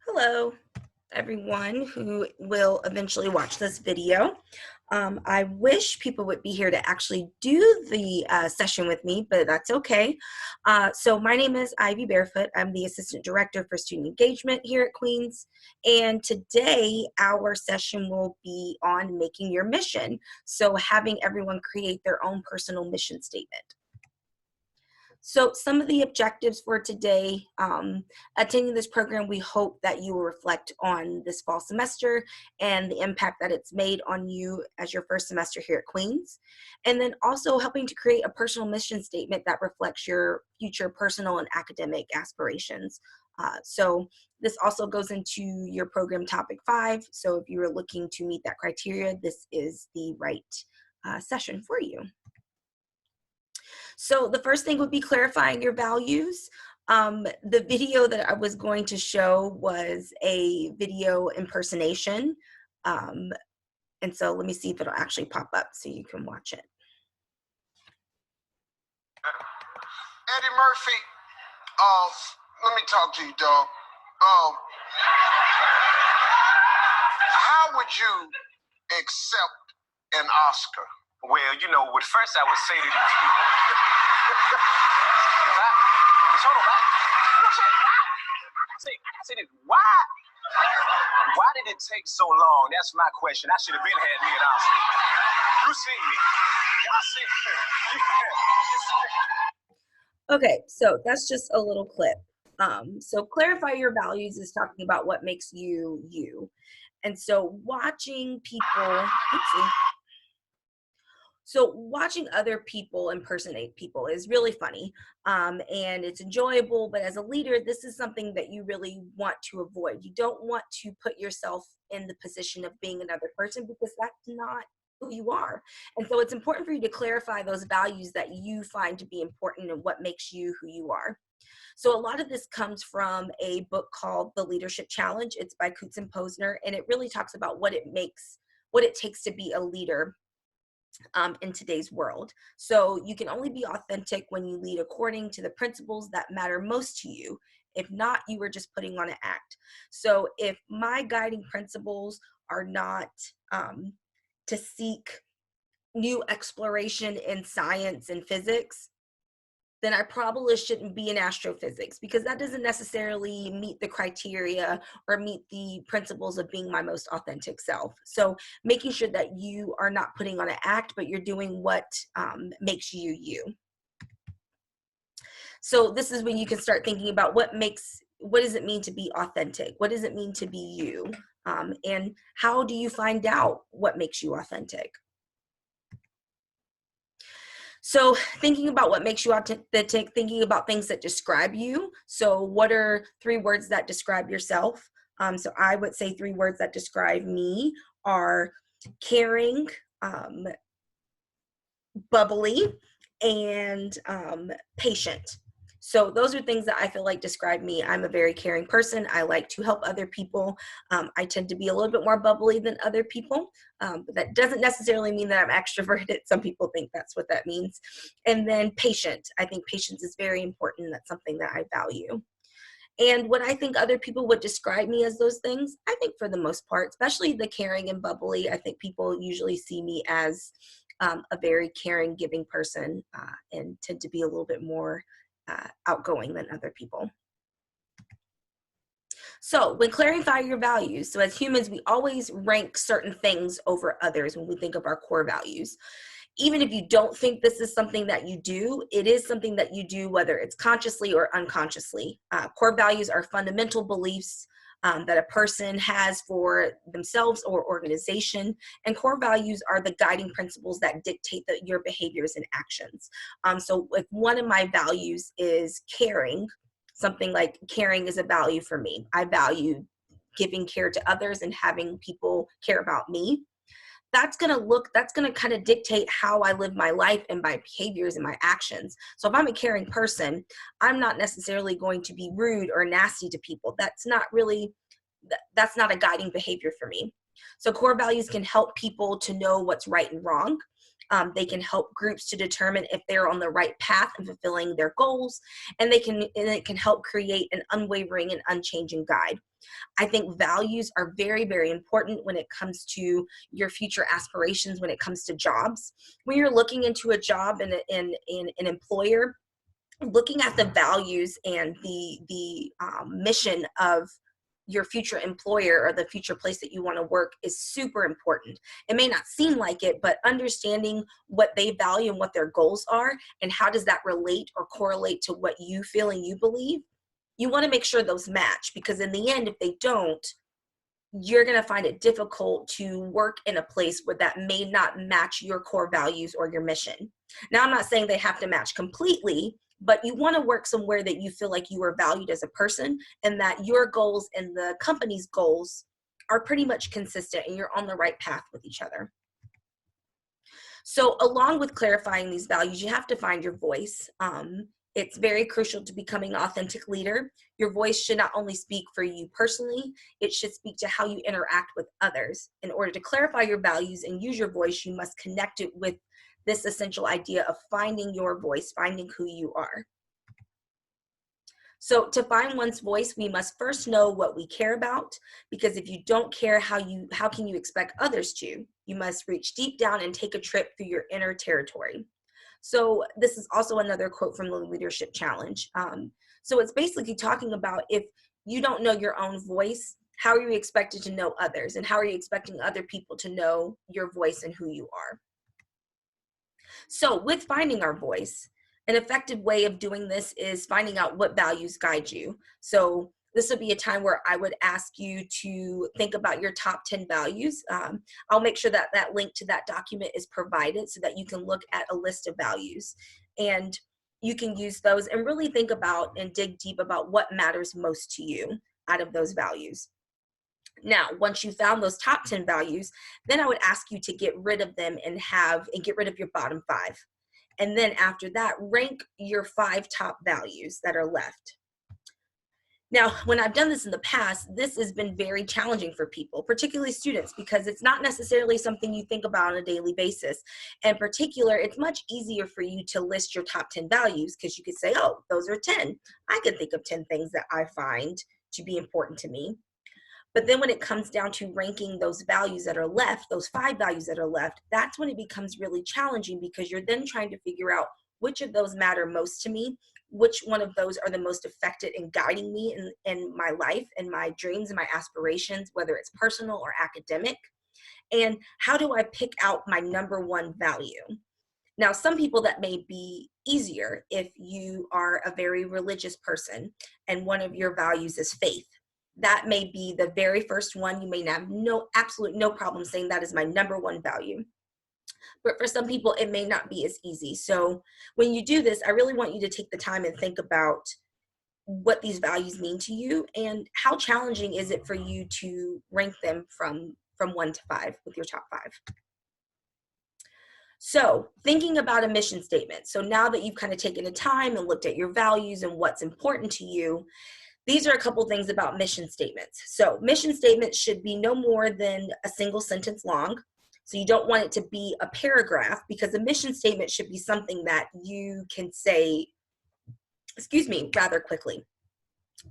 Hello, everyone who will eventually watch this video. I wish people would be here to actually do the session with me, but that's okay. So my name is Ivy Barefoot. I'm the Assistant Director for Student Engagement here at Queens. And today our session will be on making your mission. So having everyone create their own personal mission statement. So some of the objectives for today, attending this program, we hope that you will reflect on this fall semester and the impact that it's made on you as your first semester here at Queens. And then also helping to create a personal mission statement that reflects your future personal and academic aspirations. So this also goes into your program topic 5. So if you are looking to meet that criteria, this is the right session for you. So the first thing would be clarifying your values. The video that I was going to show was a video impersonation. And so let me see if it'll actually pop up so you can watch it. Eddie Murphy, let me talk to you, dog. How would you accept an Oscar? Well, what first I would say to these people. Hold on, why did it take so long? That's my question. I should have been had me an Oscar. You see me. Y'all see me. Okay, so that's just a little clip. So clarify your values is talking about what makes you you. And so watching people, So watching other people impersonate people is really funny, and it's enjoyable, but as a leader, this is something that you really want to avoid. You don't want to put yourself in the position of being another person because that's not who you are. And so it's important for you to clarify those values that you find to be important and what makes you who you are. So a lot of this comes from a book called The Leadership Challenge. It's by Coutts and Posner, and it really talks about what it takes to be a leader in today's world. So you can only be authentic when you lead according to the principles that matter most to you. If not, you are just putting on an act. So if my guiding principles are not to seek new exploration in science and physics, then I probably shouldn't be in astrophysics because that doesn't necessarily meet the criteria or meet the principles of being my most authentic self. So making sure that you are not putting on an act, but you're doing what makes you you. So this is when you can start thinking about what does it mean to be authentic? What does it mean to be you? And how do you find out what makes you authentic? So thinking about what makes you authentic, thinking about things that describe you. So what are 3 words that describe yourself? So I would say 3 words that describe me are caring, bubbly, and patient. So those are things that I feel like describe me. I'm a very caring person. I like to help other people. I tend to be a little bit more bubbly than other people, but that doesn't necessarily mean that I'm extroverted. Some people think that's what that means. And then patient. I think patience is very important. That's something that I value. And what I think other people would describe me as those things, I think for the most part, especially the caring and bubbly, I think people usually see me as a very caring, giving person and tend to be a little bit more outgoing than other people. So when clarifying your values, so as humans, we always rank certain things over others when we think of our core values. Even if you don't think this is something that you do, it is something that you do, whether it's consciously or unconsciously. Core values are fundamental beliefs that a person has for themselves or organization. And core values are the guiding principles that dictate your behaviors and actions. So if one of my values is caring, something like caring is a value for me. I value giving care to others and having people care about me. That's going to kind of dictate how I live my life and my behaviors and my actions. So if I'm a caring person, I'm not necessarily going to be rude or nasty to people. That's not a guiding behavior for me. So core values can help people to know what's right and wrong. They can help groups to determine if they're on the right path in fulfilling their goals, and it can help create an unwavering and unchanging guide. I think values are very, very important when it comes to your future aspirations, when it comes to jobs. When you're looking into a job and an employer, looking at the values and the mission of your future employer or the future place that you want to work is super important. It may not seem like it, but understanding what they value and what their goals are and how does that relate or correlate to what you feel and you believe, you want to make sure those match, because in the end, if they don't, you're going to find it difficult to work in a place where that may not match your core values or your mission. Now, I'm not saying they have to match completely, but you want to work somewhere that you feel like you are valued as a person and that your goals and the company's goals are pretty much consistent and you're on the right path with each other. So along with clarifying these values, you have to find your voice. It's very crucial to becoming an authentic leader. Your voice should not only speak for you personally, it should speak to how you interact with others. In order to clarify your values and use your voice, you must connect it with this essential idea of finding your voice, finding who you are. So to find one's voice, we must first know what we care about, because if you don't care, how can you expect others to? You must reach deep down and take a trip through your inner territory. So this is also another quote from the Leadership Challenge. So it's basically talking about, if you don't know your own voice, how are you expected to know others? And how are you expecting other people to know your voice and who you are? So with finding our voice, an effective way of doing this is finding out what values guide you. So this would be a time where I would ask you to think about your top 10 values. I'll make sure that that link to that document is provided so that you can look at a list of values. And you can use those and really think about and dig deep about what matters most to you out of those values. Now, once you found those top 10 values, then I would ask you to get rid of them and get rid of your bottom 5. And then after that, rank your 5 top values that are left. Now, when I've done this in the past, this has been very challenging for people, particularly students, because it's not necessarily something you think about on a daily basis. In particular, it's much easier for you to list your top 10 values because you could say, oh, those are 10. I can think of 10 things that I find to be important to me. But then when it comes down to ranking those values that are left, those 5 values that are left, that's when it becomes really challenging, because you're then trying to figure out which of those matter most to me, which one of those are the most effective in guiding me in my life and my dreams and my aspirations, whether it's personal or academic, and how do I pick out my number 1 value. Now, some people that may be easier if you are a very religious person and one of your values is faith. That may be the very first one. You may have absolute no problem saying that is my number 1 value. But for some people, it may not be as easy. So when you do this, I really want you to take the time and think about what these values mean to you and how challenging is it for you to rank them from 1 to 5 with your top 5. So thinking about a mission statement. So now that you've kind of taken the time and looked at your values and what's important to you, these are a couple things about mission statements. So mission statements should be no more than a single sentence long. So you don't want it to be a paragraph, because a mission statement should be something that you can say, rather quickly.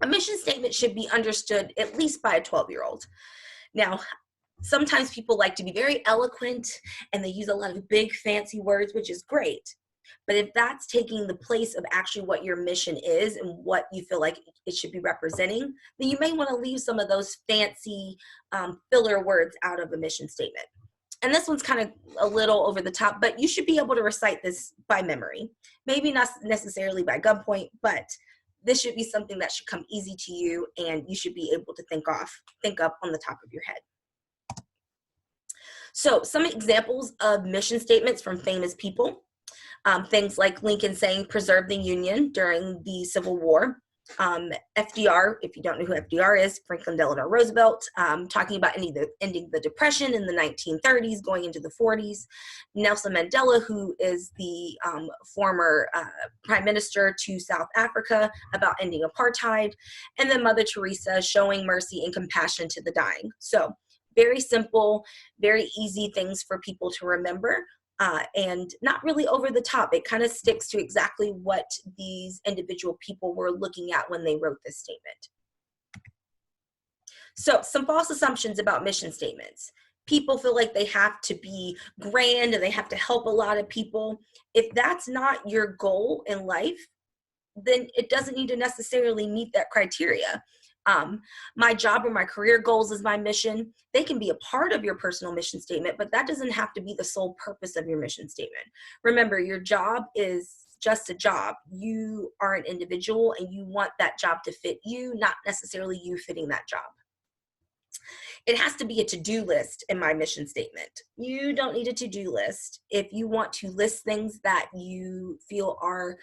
A mission statement should be understood at least by a 12-year-old. Now, sometimes people like to be very eloquent and they use a lot of big fancy words, which is great. But if that's taking the place of actually what your mission is and what you feel like it should be representing, then you may want to leave some of those fancy filler words out of a mission statement. And this one's kind of a little over the top, but you should be able to recite this by memory. Maybe not necessarily by gunpoint, but this should be something that should come easy to you and you should be able to think up on the top of your head. So some examples of mission statements from famous people. Things like Lincoln saying, preserve the Union during the Civil War. FDR, if you don't know who FDR is, Franklin Delano Roosevelt, talking about ending the Depression in the 1930s, going into the 40s. Nelson Mandela, who is the former prime minister to South Africa, about ending apartheid. And then Mother Teresa showing mercy and compassion to the dying. So very simple, very easy things for people to remember. And not really over the top. It kind of sticks to exactly what these individual people were looking at when they wrote this statement. So some false assumptions about mission statements. People feel like they have to be grand and they have to help a lot of people. If that's not your goal in life, then it doesn't need to necessarily meet that criteria. My job or my career goals is my mission. They can be a part of your personal mission statement, but that doesn't have to be the sole purpose of your mission statement. Remember, your job is just a job. You are an individual and you want that job to fit you, not necessarily you fitting that job. It has to be a to-do list in my mission statement. You don't need a to-do list. If you want to list things that you feel are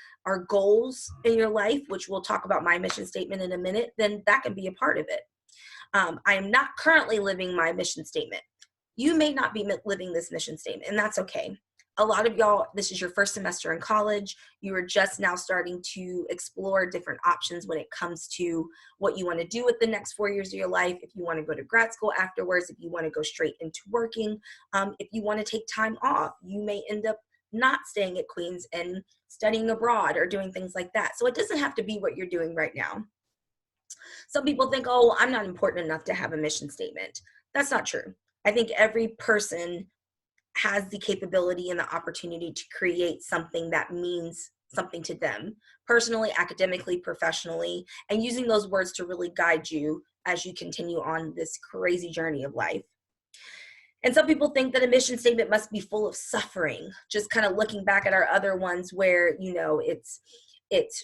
goals in your life, which we'll talk about my mission statement in a minute, then that can be a part of it. I am not currently living my mission statement. You may not be living this mission statement, and that's okay. A lot of y'all, this is your first semester in college. You are just now starting to explore different options when it comes to what you want to do with the next 4 years of your life. If you want to go to grad school afterwards, if you want to go straight into working, if you want to take time off, you may end up not staying at Queens and studying abroad or doing things like that. So it doesn't have to be what you're doing right now. Some people think, oh, well, I'm not important enough to have a mission statement. That's not true. I think every person has the capability and the opportunity to create something that means something to them, personally, academically, professionally, and using those words to really guide you as you continue on this crazy journey of life. And some people think that a mission statement must be full of suffering, just kind of looking back at our other ones where, you know, it's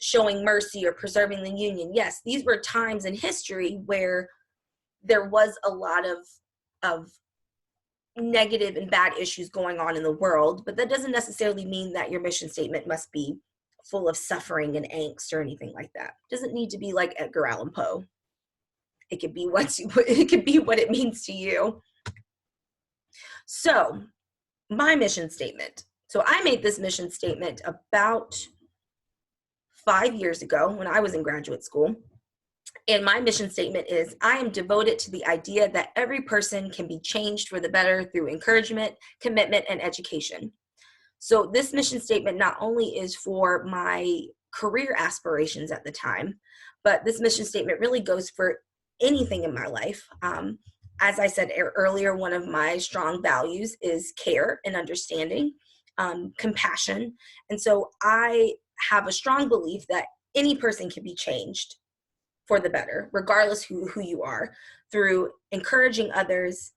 showing mercy or preserving the union. Yes, these were times in history where there was a lot of negative and bad issues going on in the world, but that doesn't necessarily mean that your mission statement must be full of suffering and angst or anything like that. It doesn't need to be like Edgar Allan Poe. It could be it could be what it means to you. So, my mission statement. So I made this mission statement about 5 years ago when I was in graduate school. And my mission statement is, I am devoted to the idea that every person can be changed for the better through encouragement, commitment, and education. So this mission statement not only is for my career aspirations at the time, but this mission statement really goes for anything in my life. As I said earlier, one of my strong values is care and understanding, compassion. And so I have a strong belief that any person can be changed for the better, regardless who you are, through encouraging others,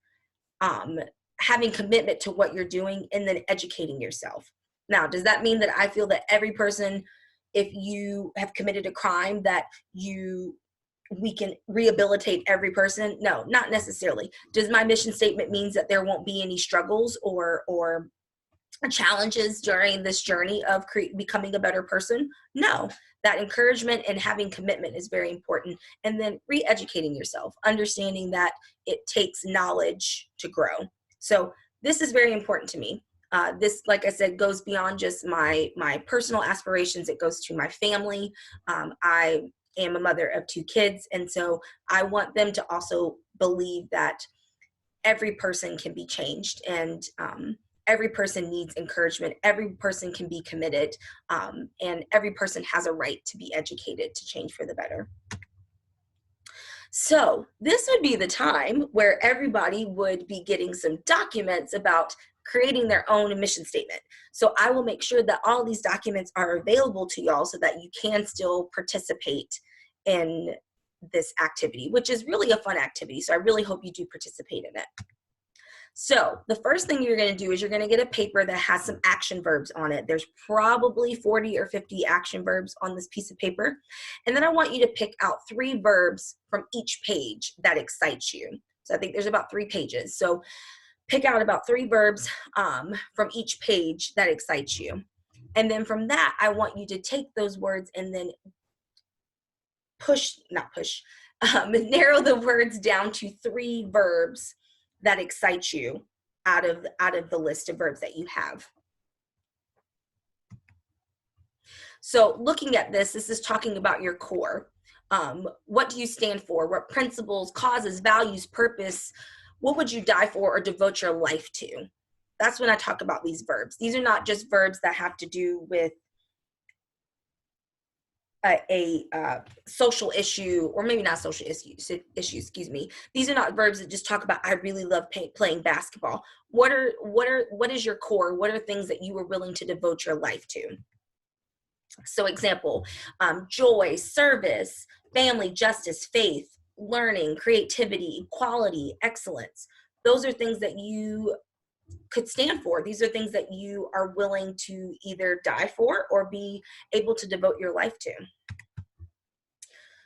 having commitment to what you're doing, and then educating yourself. Now, does that mean that I feel that every person, if you have committed a crime, that we can rehabilitate every person? No, not necessarily. Does my mission statement means that there won't be any struggles or challenges during this journey of becoming a better person? No. That encouragement and having commitment is very important. And then re-educating yourself, understanding that it takes knowledge to grow. So this is very important to me. This, like I said, goes beyond just my personal aspirations. It goes to my family. I am a mother of 2 kids, and so I want them to also believe that every person can be changed, and every person needs encouragement. Every person can be committed, and every person has a right to be educated to change for the better. So this would be the time where everybody would be getting some documents about creating their own mission statement. So I will make sure that all these documents are available to y'all so that you can still participate in this activity, which is really a fun activity. So I really hope you do participate in it. So the first thing you're going to do is you're going to get a paper that has some action verbs on it. There's probably 40 or 50 action verbs on this piece of paper. And then I want you to pick out 3 verbs from each page that excites you. So I think there's about 3 pages. So pick out about 3 verbs from each page that excites you. And then from that, I want you to take those words and then narrow the words down to 3 verbs that excite you out of the list of verbs that you have. So looking at this is talking about your core. What do you stand for? What principles, causes, values, purpose, what would you die for or devote your life to? That's when I talk about these verbs. These are not just verbs that have to do with social issue, or maybe not social issue, excuse me. These are not verbs that just talk about, I really love playing basketball. What is your core? What are things that you are willing to devote your life to? So example, joy, service, family, justice, faith, learning, creativity, equality, excellence. Those are things that you could stand for. These are things that you are willing to either die for or be able to devote your life to.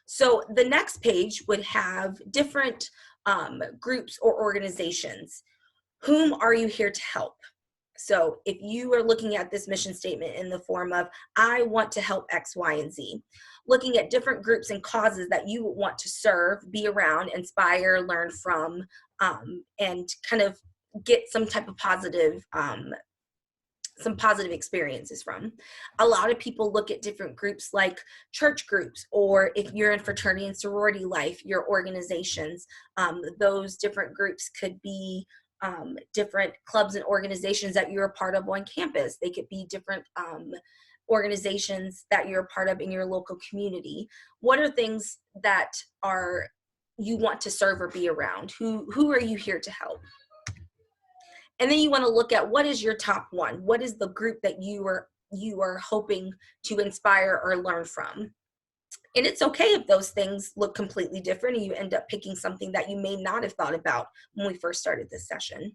So the next page would have different groups or organizations. Whom are you here to help? So if you are looking at this mission statement in the form of, I want to help X, Y, and Z, looking at different groups and causes that you want to serve, be around, inspire, learn from, and kind of get some type of some positive experiences from. A lot of people look at different groups like church groups, or if you're in fraternity and sorority life, your organizations. Those different groups could be different clubs and organizations that you're a part of on campus. They could be different organizations that you're a part of in your local community. What are things that you want to serve or be around? Who are you here to help? And then you want to look at, what is your top one? What is the group that you are hoping to inspire or learn from? And it's okay if those things look completely different and you end up picking something that you may not have thought about when we first started this session.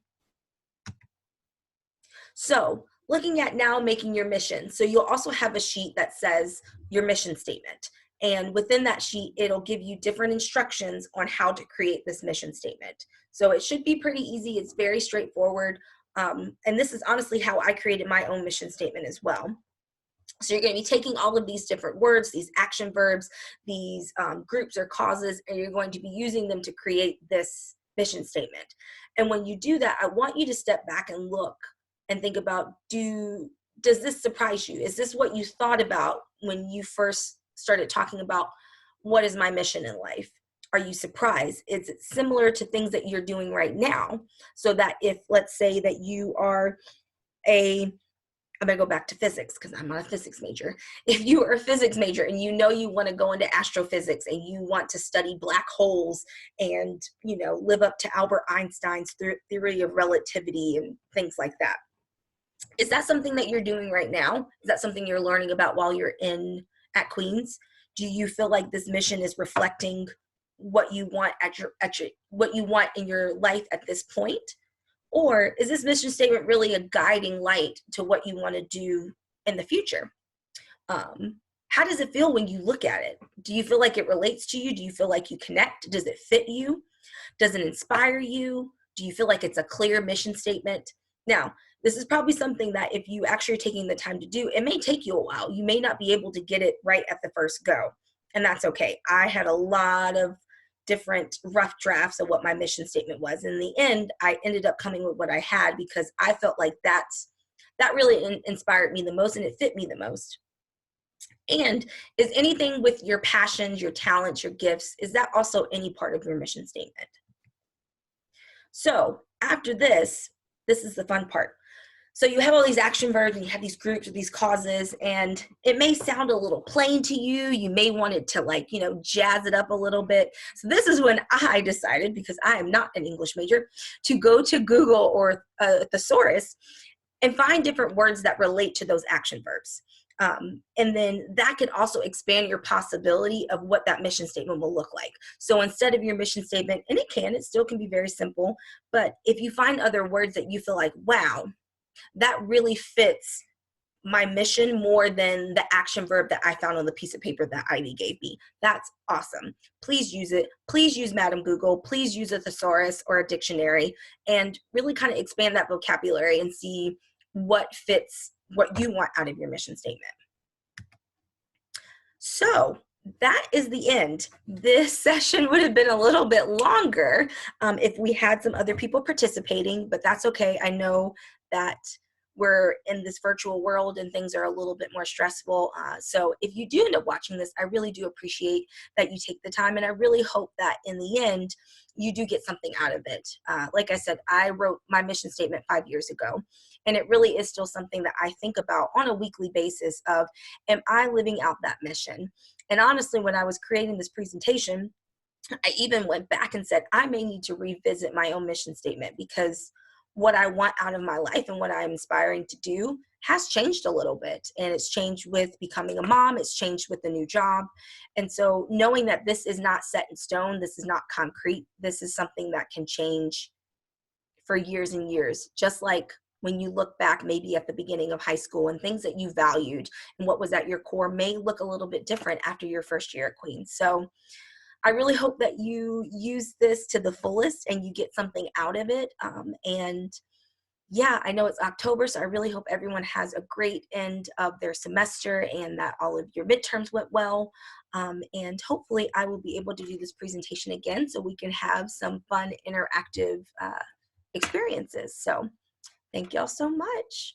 So looking at now making your mission. So you'll also have a sheet that says your mission statement. And within that sheet, it'll give you different instructions on how to create this mission statement. So it should be pretty easy. It's very straightforward. And this is honestly how I created my own mission statement as well. So you're going to be taking all of these different words, these action verbs, these groups or causes, and you're going to be using them to create this mission statement. And when you do that, I want you to step back and look and think about, does this surprise you? Is this what you thought about when you first started talking about what is my mission in life? Are you surprised? Is it similar to things that you're doing right now? So that if, let's say that you are I'm going to go back to physics because I'm not a physics major. If you are a physics major and you know you want to go into astrophysics and you want to study black holes and, live up to Albert Einstein's theory of relativity and things like that. Is that something that you're doing right now? Is that something you're learning about while you're at Queens? Do you feel like this mission is reflecting what you want what you want in your life at this point? Or is this mission statement really a guiding light to what you want to do in the future? How does it feel when you look at it? Do you feel like it relates to you? Do you feel like you connect? Does it fit you? Does it inspire you? Do you feel like it's a clear mission statement? Now, this is probably something that if you actually are taking the time to do, it may take you a while. You may not be able to get it right at the first go, and that's okay. I had a lot of different rough drafts of what my mission statement was. In the end, I ended up coming with what I had because I felt like that really inspired me the most and it fit me the most. And is anything with your passions, your talents, your gifts, is that also any part of your mission statement? So after this is the fun part. So you have all these action verbs and you have these groups or these causes, and it may sound a little plain to you. You may want it to jazz it up a little bit. So this is when I decided, because I am not an English major, to go to Google or thesaurus and find different words that relate to those action verbs. And then that could also expand your possibility of what that mission statement will look like. So instead of your mission statement, and it still can be very simple, but if you find other words that you feel like, wow, that really fits my mission more than the action verb that I found on the piece of paper that Ivy gave me, that's awesome. Please use it. Please use Madam Google. Please use a thesaurus or a dictionary and really kind of expand that vocabulary and see what fits what you want out of your mission statement. So that is the end. This session would have been a little bit longer if we had some other people participating, but that's okay. I know that we're in this virtual world and things are a little bit more stressful. So if you do end up watching this, I really do appreciate that you take the time, and I really hope that in the end you do get something out of it. Like I said, I wrote my mission statement 5 years ago, and it really is still something that I think about on a weekly basis of, am I living out that mission? And honestly, when I was creating this presentation, I even went back and said, I may need to revisit my own mission statement, because what I want out of my life and what I'm aspiring to do has changed a little bit. And it's changed with becoming a mom, it's changed with a new job. And so knowing that this is not set in stone, this is not concrete, this is something that can change for years and years, just like when you look back maybe at the beginning of high school and things that you valued and what was at your core may look a little bit different after your first year at Queens. So I really hope that you use this to the fullest and you get something out of it. And yeah, I know it's October, so I really hope everyone has a great end of their semester and that all of your midterms went well. And hopefully I will be able to do this presentation again so we can have some fun interactive experiences. So thank y'all so much.